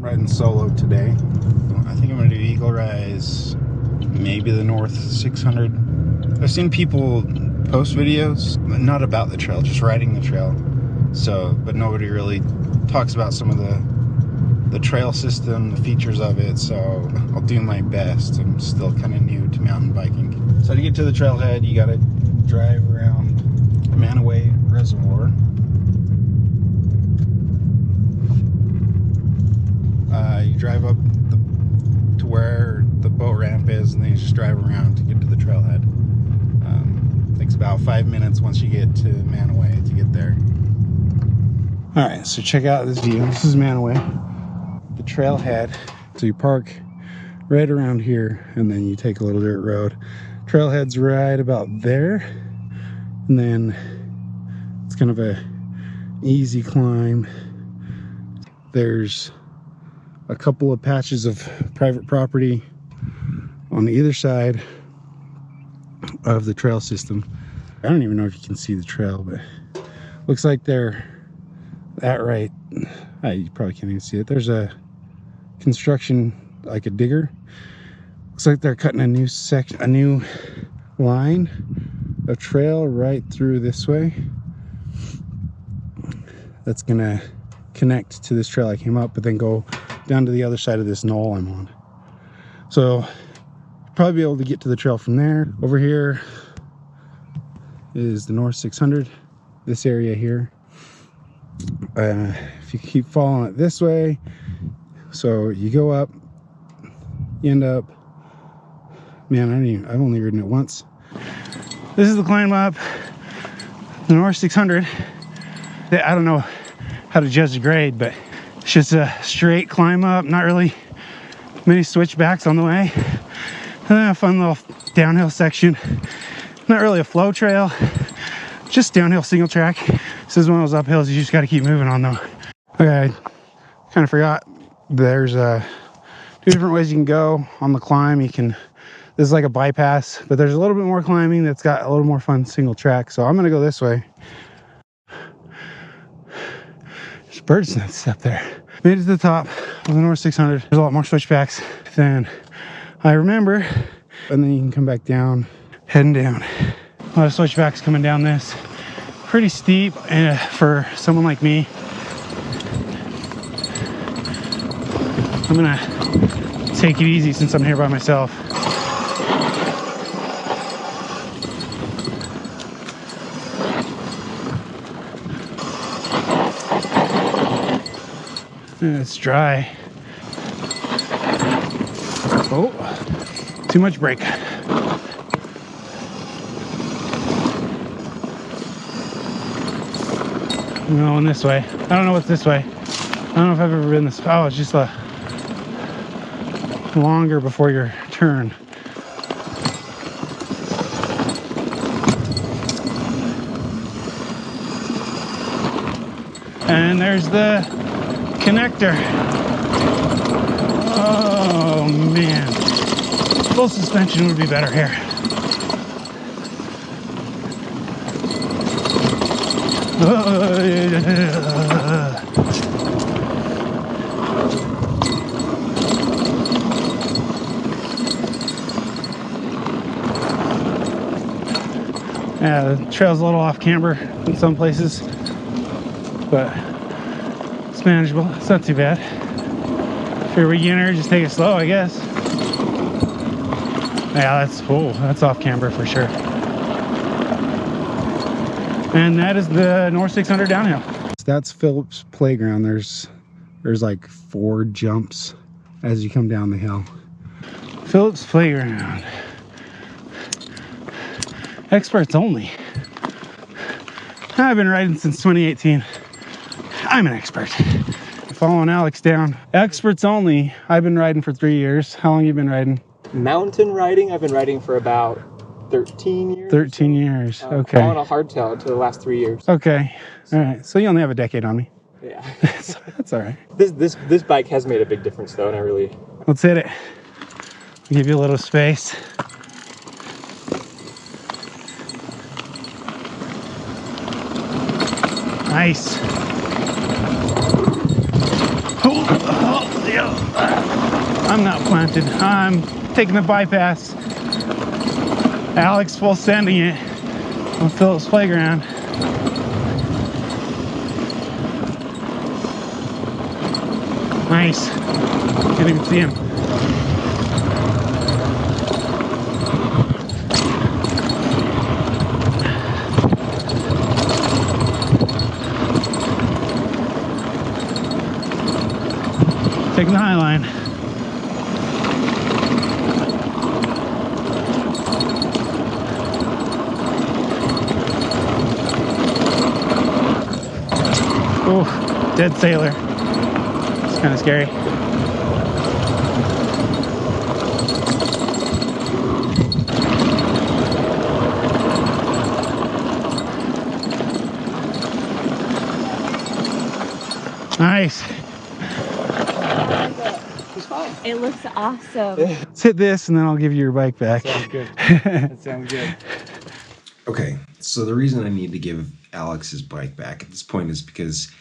riding solo today. I think I'm gonna do Eagle Rise, maybe the North 600. I've seen people post videos, but not about the trail, just riding the trail. So, but nobody really talks about some of the trail system, the features of it. So I'll do my best. I'm still kind of new to mountain biking. So to get to the trailhead, you gotta drive around Mantua Reservoir. You drive up to where the boat ramp is, and then you just drive around to get to the trailhead. Takes about 5 minutes once you get to Mantua to get there. All right, so check out this view. This is Mantua, the trailhead. So you park right around here, and then you take a little dirt road. Trailhead's right about there, and then it's kind of a easy climb. There's a couple of patches of private property on either side of the trail system. I don't even know if you can see the trail, but looks like they're that right. You probably can't even see it. There's a construction, like a digger. Looks like they're cutting a new line of trail right through this way. That's gonna connect to this trail I came up, but then go down to the other side of this knoll I'm on. So probably be able to get to the trail from there. Over here is the North 600, this area here. If you keep following it this way, so you go up, you end up, man, I've only ridden it once. This is the climb up the North 600. I don't know how to judge the grade, but it's just a straight climb up, not really many switchbacks on the way. And then a fun little downhill section. Not really a flow trail, just downhill single track. This is one of those uphills you just got to keep moving on though. Okay, I kind of forgot. There's two different ways you can go on the climb. This is like a bypass, but there's a little bit more climbing that's got a little more fun single track. So I'm gonna go this way. There's bird's nests up there. Made it to the top of the North 600. There's a lot more switchbacks than I remember. And then you can come back down, heading down. A lot of switchbacks coming down this. Pretty steep for someone like me. I'm gonna take it easy since I'm here by myself. It's dry. Oh, too much brake. I'm going this way. I don't know what's this way. I don't know if I've ever been this. Oh, it's just longer before your turn. And there's the connector. Oh man, full suspension would be better here. Yeah, the trail's a little off camber in some places, but it's manageable. It's not too bad. If you're a beginner, just take it slow, I guess. Yeah, that's off camber for sure. And that is the North 600 downhill. That's Phillips Playground. There's like 4 jumps as you come down the hill. Phillips Playground. Experts only. I've been riding since 2018. I'm an expert. Following Alex down. Experts only. I've been riding for 3 years. How long have you been riding? Mountain riding, I've been riding for about 13 years. 13 years, okay. On a hardtail to the last 3 years. Okay, all right. So you only have a decade on me. Yeah. That's all right. This bike has made a big difference though, and I really... Let's hit it. I'll give you a little space. Nice. Oh, yeah. I'm not planted. I'm taking the bypass. Alex full sending it on Phillips Playground. Nice. Can't even see him. Taking the high line. Oh, dead sailor. It's kind of scary. Nice. It looks awesome. Let's hit this and then I'll give you your bike back. Sounds good. That sounds good. Okay, so the reason I need to give Alex his bike back at this point is because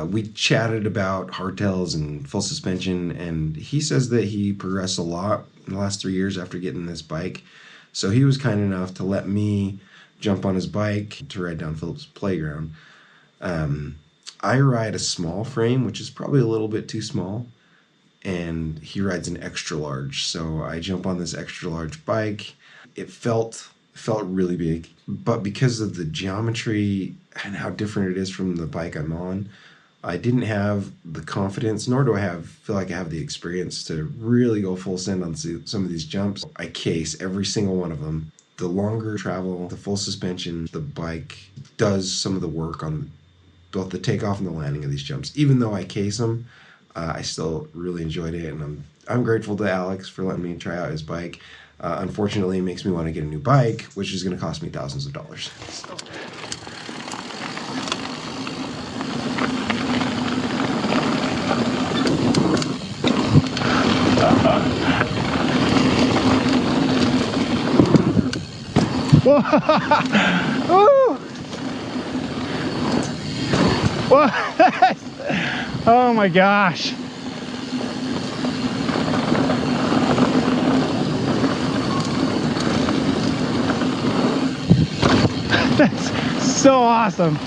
we chatted about hardtails and full suspension, and he says that he progressed a lot in the last 3 years after getting this bike. So he was kind enough to let me jump on his bike to ride down Phillips Playground. I ride a small frame, which is probably a little bit too small, and he rides an extra large. So I jump on this extra large bike. It felt really big, but because of the geometry and how different it is from the bike I'm on, I didn't have the confidence, nor do I feel like I have the experience to really go full send on some of these jumps. I case every single one of them. The longer travel, the full suspension, the bike does some of the work on both the takeoff and the landing of these jumps. Even though I case them, I still really enjoyed it, and I'm grateful to Alex for letting me try out his bike. Unfortunately, it makes me want to get a new bike, which is going to cost me thousands of dollars. So. Woo! What? Oh my gosh. That's so awesome.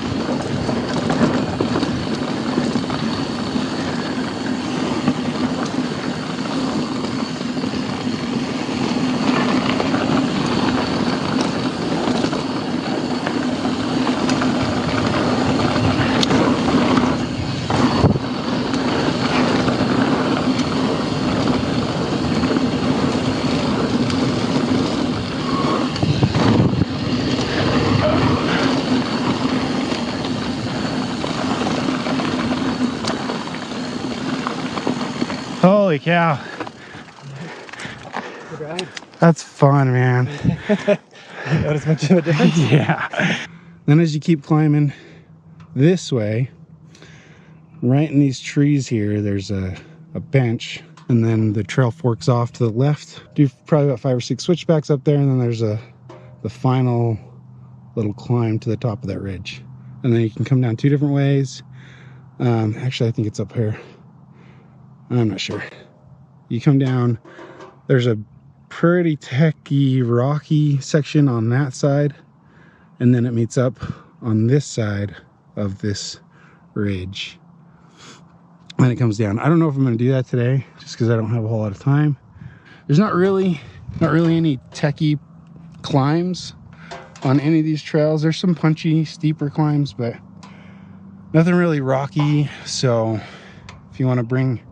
Holy cow. Good ride. That's fun, man. You notice much of a difference? Yeah. Then as you keep climbing this way, right in these trees here, there's a bench, and then the trail forks off to the left. Do probably about 5 or 6 switchbacks up there, and then there's the final little climb to the top of that ridge. And then you can come down 2 different ways. Actually, I think it's up here. I'm not sure. You come down, there's a pretty techy, rocky section on that side, and then it meets up on this side of this ridge. And then it comes down. I don't know if I'm going to do that today, just because I don't have a whole lot of time. There's not really any techy climbs on any of these trails. There's some punchy, steeper climbs, but nothing really rocky. So if you want to bring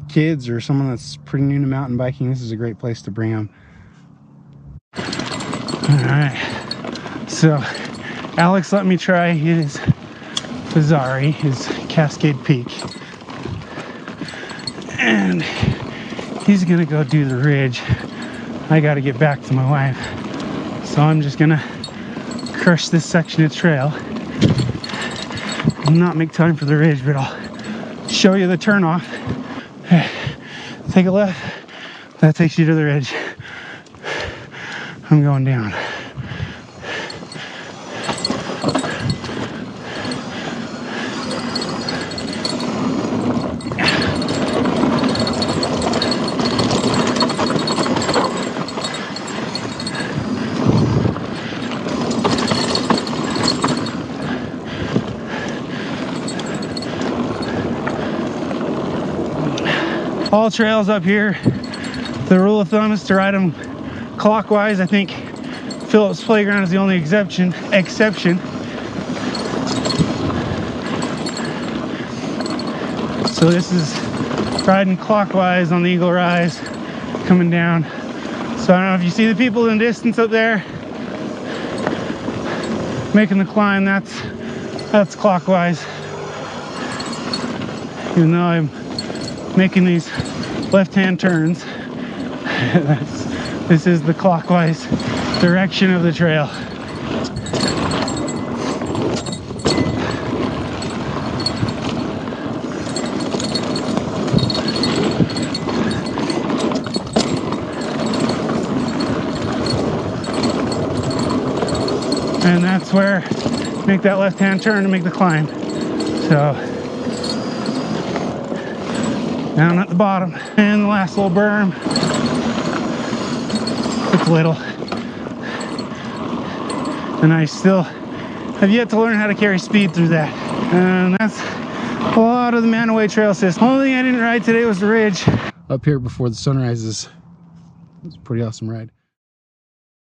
kids or someone that's pretty new to mountain biking, this is a great place to bring them. All right, so Alex let me try his Fezzari, his Cascade Peak, and he's gonna go do the ridge. I gotta get back to my wife, so I'm just gonna crush this section of trail and not make time for the ridge, but I'll show you the turnoff. Take a left, that takes you to the ridge. I'm going down. all trails up here, the rule of thumb is to ride them clockwise. I think Phillips Playground is the only exception. So this is riding clockwise on the Eagle Rise, coming down. So I don't know if you see the people in the distance up there making the climb. That's clockwise. Even though I'm making these left-hand turns, this is the clockwise direction of the trail. And that's where make that left-hand turn to make the climb. So down at the bottom, and the last little berm. It's little, and I still have yet to learn how to carry speed through that. And that's a lot of the Mantua trail system. Only thing I didn't ride today was the ridge up here before the sun rises. It's a pretty awesome ride.